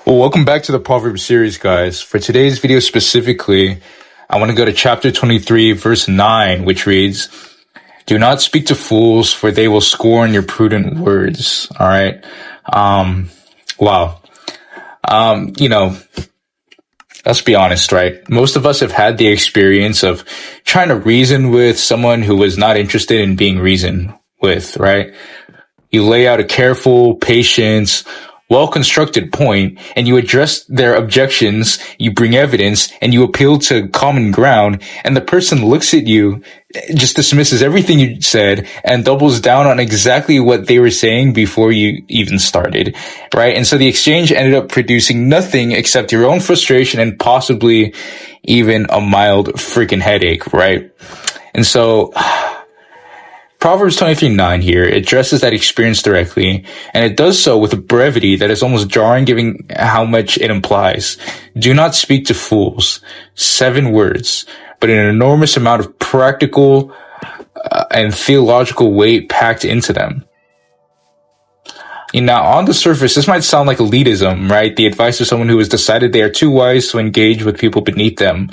Well, welcome back to the Proverbs series, guys. For today's video specifically, I want to go to chapter 23, verse 9, which reads, "Do not speak to fools, for they will scorn your prudent words." All right. Wow. You know, let's be honest, right? Most of us have had the experience of trying to reason with someone who was not interested in being reasoned with, right? You lay out a careful, patient, well-constructed point, and you address their objections, you bring evidence, and you appeal to common ground, and the person looks at you, just dismisses everything you said, and doubles down on exactly what they were saying before you even started, right? And so the exchange ended up producing nothing except your own frustration and possibly even a mild freaking headache, right? And so Proverbs 23:9 here addresses that experience directly, and it does so with a brevity that is almost jarring given how much it implies. Do not speak to fools. 7 words, but an enormous amount of practical and theological weight packed into them. Now, on the surface, this might sound like elitism, right? The advice of someone who has decided they are too wise to engage with people beneath them.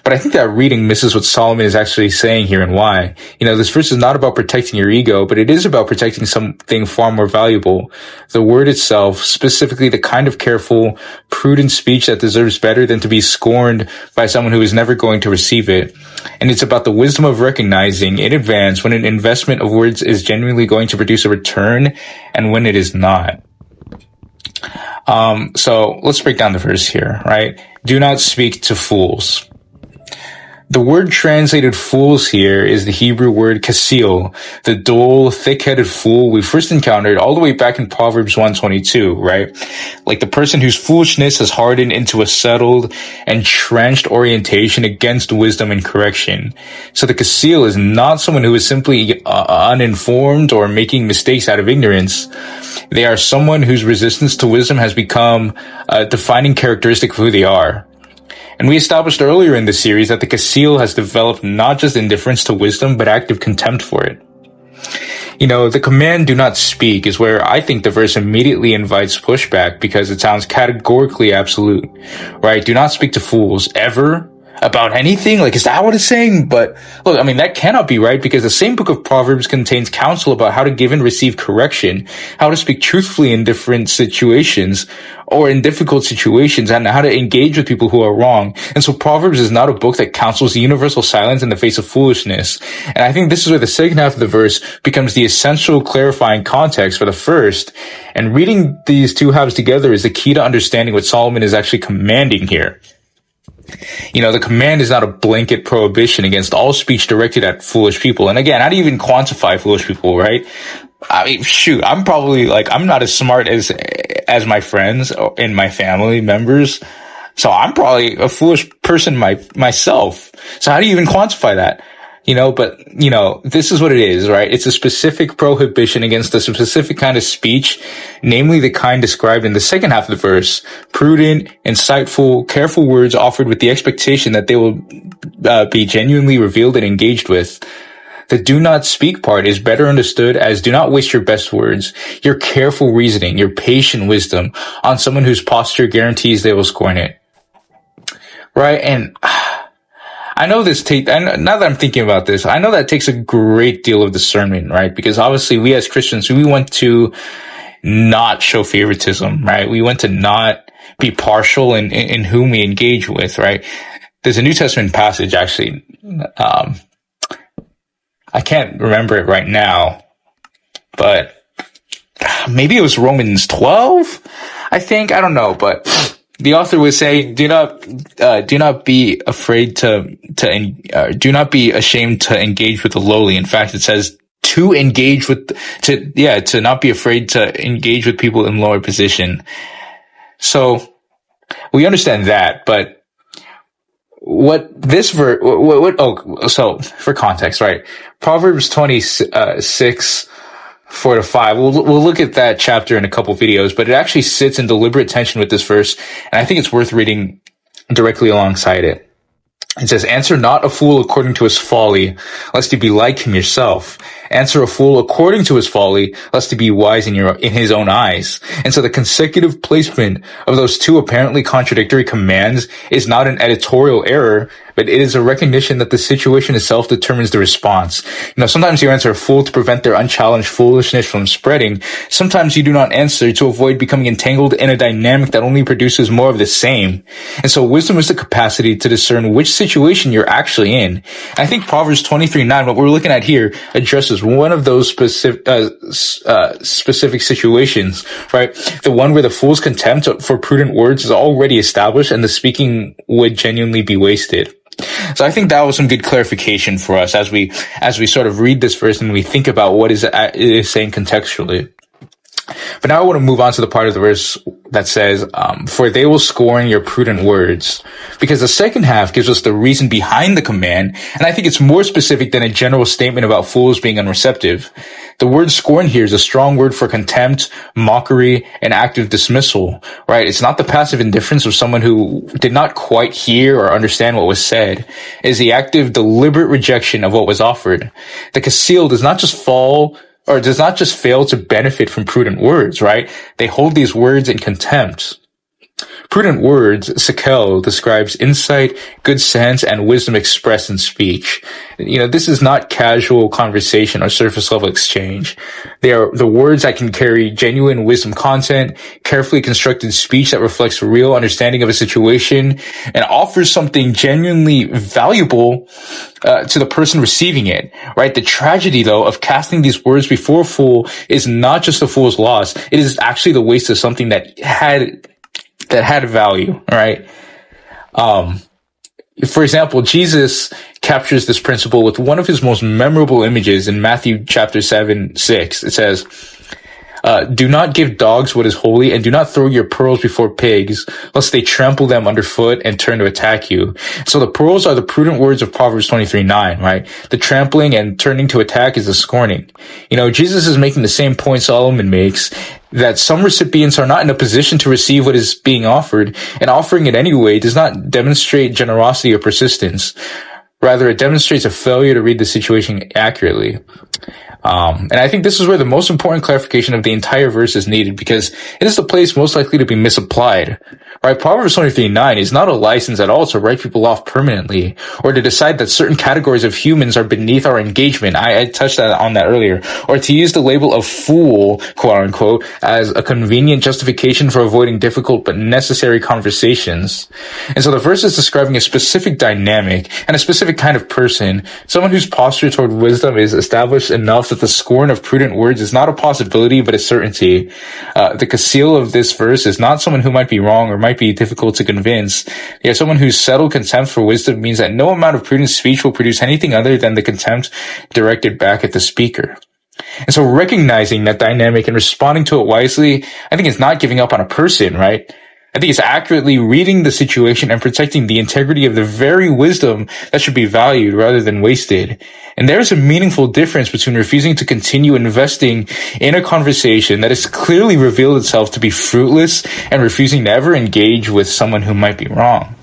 But I think that reading misses what Solomon is actually saying here and why. This verse is not about protecting your ego, but it is about protecting something far more valuable. The word itself, specifically the kind of careful, prudent speech that deserves better than to be scorned by someone who is never going to receive it. And it's about the wisdom of recognizing in advance when an investment of words is genuinely going to produce a return and when it is not. So let's break down the verse here, right? Do not speak to fools. The word translated fools here is the Hebrew word kasil, the dull, thick-headed fool we first encountered all the way back in Proverbs 122, right? Like the person whose foolishness has hardened into a settled, entrenched orientation against wisdom and correction. So the kasil is not someone who is simply uninformed or making mistakes out of ignorance. They are someone whose resistance to wisdom has become a defining characteristic of who they are. And we established earlier in the series that the kasil has developed not just indifference to wisdom, but active contempt for it. The command "do not speak" is where I think the verse immediately invites pushback because it sounds categorically absolute, right? Do not speak to fools ever about anything. Like, is that what it's saying? But look, that cannot be right because the same book of Proverbs contains counsel about how to give and receive correction, how to speak truthfully in different situations or in difficult situations, and how to engage with people who are wrong. And so Proverbs is not a book that counsels universal silence in the face of foolishness. And I think this is where the second half of the verse becomes the essential clarifying context for the first. And reading these two halves together is the key to understanding what Solomon is actually commanding here. The command is not a blanket prohibition against all speech directed at foolish people. And again, how do you even quantify foolish people, right? I'm probably I'm not as smart as my friends and my family members. So I'm probably a foolish person myself. So how do you even quantify that? But this is what it is, right? It's a specific prohibition against a specific kind of speech, namely the kind described in the second half of the verse: prudent, insightful, careful words offered with the expectation that they will be genuinely revealed and engaged with. The do not speak part is better understood as do not waste your best words, your careful reasoning, your patient wisdom on someone whose posture guarantees they will scorn it. Right? And I know now that I'm thinking about this, I know that takes a great deal of discernment, right? Because obviously we as Christians, we want to not show favoritism, right? We want to not be partial in whom we engage with, right? There's a New Testament passage, actually, I can't remember it right now, but maybe it was Romans 12, I think. I don't know, but the author was saying, do not be afraid do not be ashamed to engage with the lowly. In fact, it says to not be afraid to engage with people in lower position. So we understand that, but so for context, right? Proverbs 26, 4-5. We'll look at that chapter in a couple videos, but it actually sits in deliberate tension with this verse, and I think it's worth reading directly alongside it. It says, "Answer not a fool according to his folly, lest you be like him yourself, Answer a fool according to his folly, lest he be wise in his own eyes. And so the consecutive placement of those two apparently contradictory commands is not an editorial error, but it is a recognition that the situation itself determines the response. Sometimes you answer a fool to prevent their unchallenged foolishness from spreading. Sometimes you do not answer to avoid becoming entangled in a dynamic that only produces more of the same. And so wisdom is the capacity to discern which situation you're actually in. And I think Proverbs 23:9, what we're looking at here, addresses one of those specific situations, right? The one where the fool's contempt for prudent words is already established and the speaking would genuinely be wasted. So I think that was some good clarification for us as we sort of read this verse and we think about what it is saying contextually. But now I want to move on to the part of the verse that says, for they will scorn your prudent words. Because the second half gives us the reason behind the command, and I think it's more specific than a general statement about fools being unreceptive. The word scorn here is a strong word for contempt, mockery, and active dismissal, right? It's not the passive indifference of someone who did not quite hear or understand what was said. It is the active, deliberate rejection of what was offered. The kasil does not just fail to benefit from prudent words, right? They hold these words in contempt. Prudent words, sekel, describes insight, good sense, and wisdom expressed in speech. This is not casual conversation or surface level exchange. They are the words that can carry genuine wisdom content, carefully constructed speech that reflects real understanding of a situation, and offers something genuinely valuable to the person receiving it, right? The tragedy, though, of casting these words before a fool is not just the fool's loss. It is actually the waste of something that had value, right? For example, Jesus captures this principle with one of his most memorable images in Matthew chapter 7:6. It says, do not give dogs what is holy, and do not throw your pearls before pigs, lest they trample them underfoot and turn to attack you. So the pearls are the prudent words of Proverbs 23:9, right? The trampling and turning to attack is the scorning. Jesus is making the same point Solomon makes, that some recipients are not in a position to receive what is being offered, and offering it anyway does not demonstrate generosity or persistence. Rather, it demonstrates a failure to read the situation accurately. And I think this is where the most important clarification of the entire verse is needed, because it is the place most likely to be misapplied. Right? Proverbs 23:9 is not a license at all to write people off permanently, or to decide that certain categories of humans are beneath our engagement. I touched on that earlier. Or to use the label of fool, quote unquote, as a convenient justification for avoiding difficult but necessary conversations. And so the verse is describing a specific dynamic and a specific kind of person, someone whose posture toward wisdom is established enough that the scorn of prudent words is not a possibility but a certainty. The kasil of this verse is not someone who might be wrong or might be difficult to convince. Yet someone whose settled contempt for wisdom means that no amount of prudent speech will produce anything other than the contempt directed back at the speaker. And so recognizing that dynamic and responding to it wisely, I think it's not giving up on a person, right? I think it's accurately reading the situation and protecting the integrity of the very wisdom that should be valued rather than wasted. And there's a meaningful difference between refusing to continue investing in a conversation that has clearly revealed itself to be fruitless and refusing to ever engage with someone who might be wrong.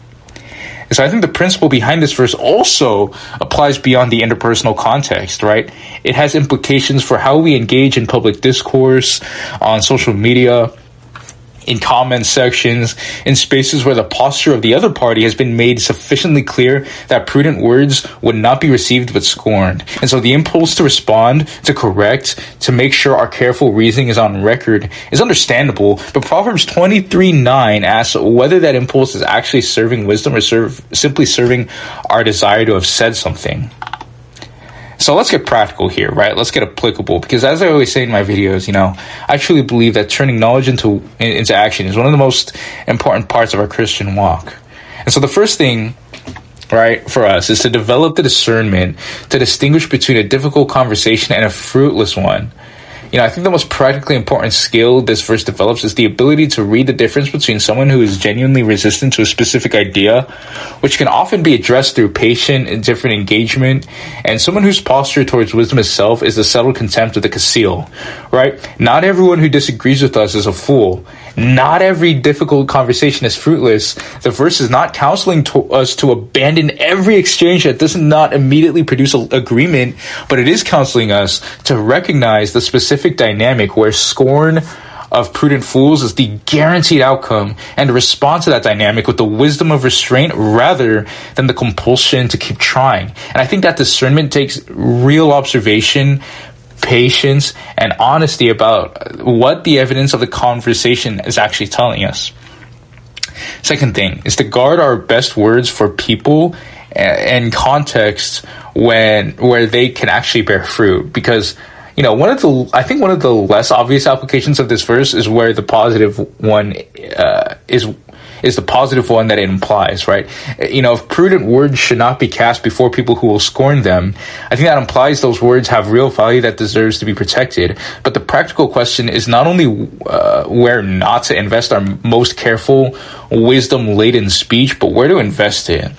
And so I think the principle behind this verse also applies beyond the interpersonal context, right? It has implications for how we engage in public discourse, on social media, in comment sections, in spaces where the posture of the other party has been made sufficiently clear that prudent words would not be received but scorned. And so the impulse to respond, to correct, to make sure our careful reasoning is on record is understandable, but Proverbs 23:9 asks whether that impulse is actually serving wisdom or simply serving our desire to have said something. So let's get practical here, right? Let's get applicable, because as I always say in my videos, I truly believe that turning knowledge into action is one of the most important parts of our Christian walk. And so the first thing, right, for us is to develop the discernment to distinguish between a difficult conversation and a fruitless one. I think the most practically important skill this verse develops is the ability to read the difference between someone who is genuinely resistant to a specific idea, which can often be addressed through patient and different engagement, and someone whose posture towards wisdom itself is the settled contempt of the kasil, right? Not everyone who disagrees with us is a fool, Not every difficult conversation is fruitless. The verse is not counseling us to abandon every exchange that does not immediately produce an agreement, but it is counseling us to recognize the specific dynamic where scorn of prudent fools is the guaranteed outcome, and to respond to that dynamic with the wisdom of restraint rather than the compulsion to keep trying. And I think that discernment takes real observation, patience, and honesty about what the evidence of the conversation is actually telling us. Second thing is to guard our best words for people and context where they can actually bear fruit, because one of the less obvious applications of this verse is where the positive one is the positive one that it implies, right? If prudent words should not be cast before people who will scorn them, I think that implies those words have real value that deserves to be protected. But the practical question is not only where not to invest our most careful, wisdom-laden speech, but where to invest it.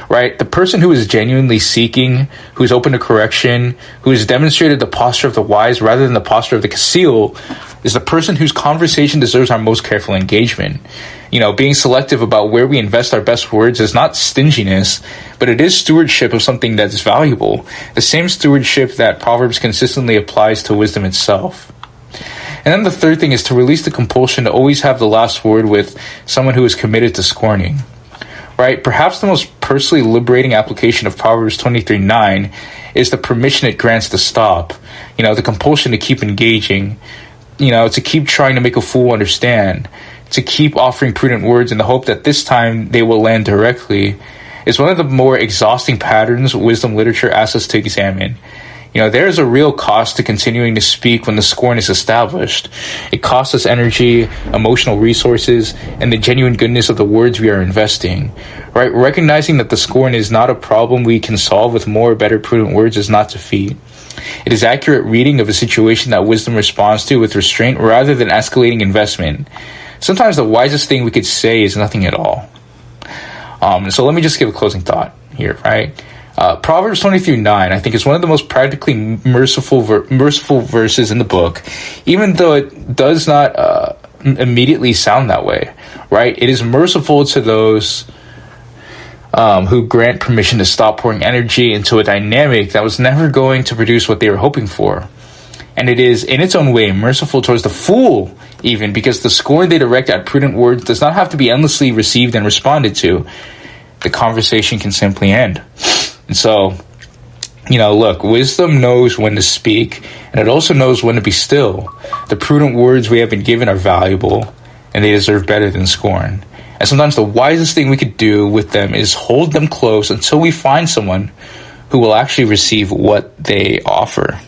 Right? The person who is genuinely seeking, who's open to correction, who has demonstrated the posture of the wise rather than the posture of the Kasil, is the person whose conversation deserves our most careful engagement. Being selective about where we invest our best words is not stinginess, but it is stewardship of something that is valuable. The same stewardship that Proverbs consistently applies to wisdom itself. And then the third thing is to release the compulsion to always have the last word with someone who is committed to scorning. Right? Perhaps the most personally liberating application of Proverbs 23:9 is the permission it grants to stop. The compulsion to keep engaging, to keep trying to make a fool understand, to keep offering prudent words in the hope that this time they will land directly, is one of the more exhausting patterns wisdom literature asks us to examine. There is a real cost to continuing to speak when the scorn is established. It costs us energy, emotional resources, and the genuine goodness of the words we are investing. Right? Recognizing that the scorn is not a problem we can solve with more or better prudent words is not defeat. It is accurate reading of a situation that wisdom responds to with restraint rather than escalating investment. Sometimes the wisest thing we could say is nothing at all. So let me just give a closing thought here, right? Proverbs 23:9, I think, is one of the most practically merciful verses in the book, even though it does not immediately sound that way, right? It is merciful to those who grant permission to stop pouring energy into a dynamic that was never going to produce what they were hoping for. And it is, in its own way, merciful towards the fool, even, because the scorn they direct at prudent words does not have to be endlessly received and responded to. The conversation can simply end. And so, look, wisdom knows when to speak, and it also knows when to be still. The prudent words we have been given are valuable, and they deserve better than scorn. And sometimes the wisest thing we could do with them is hold them close until we find someone who will actually receive what they offer.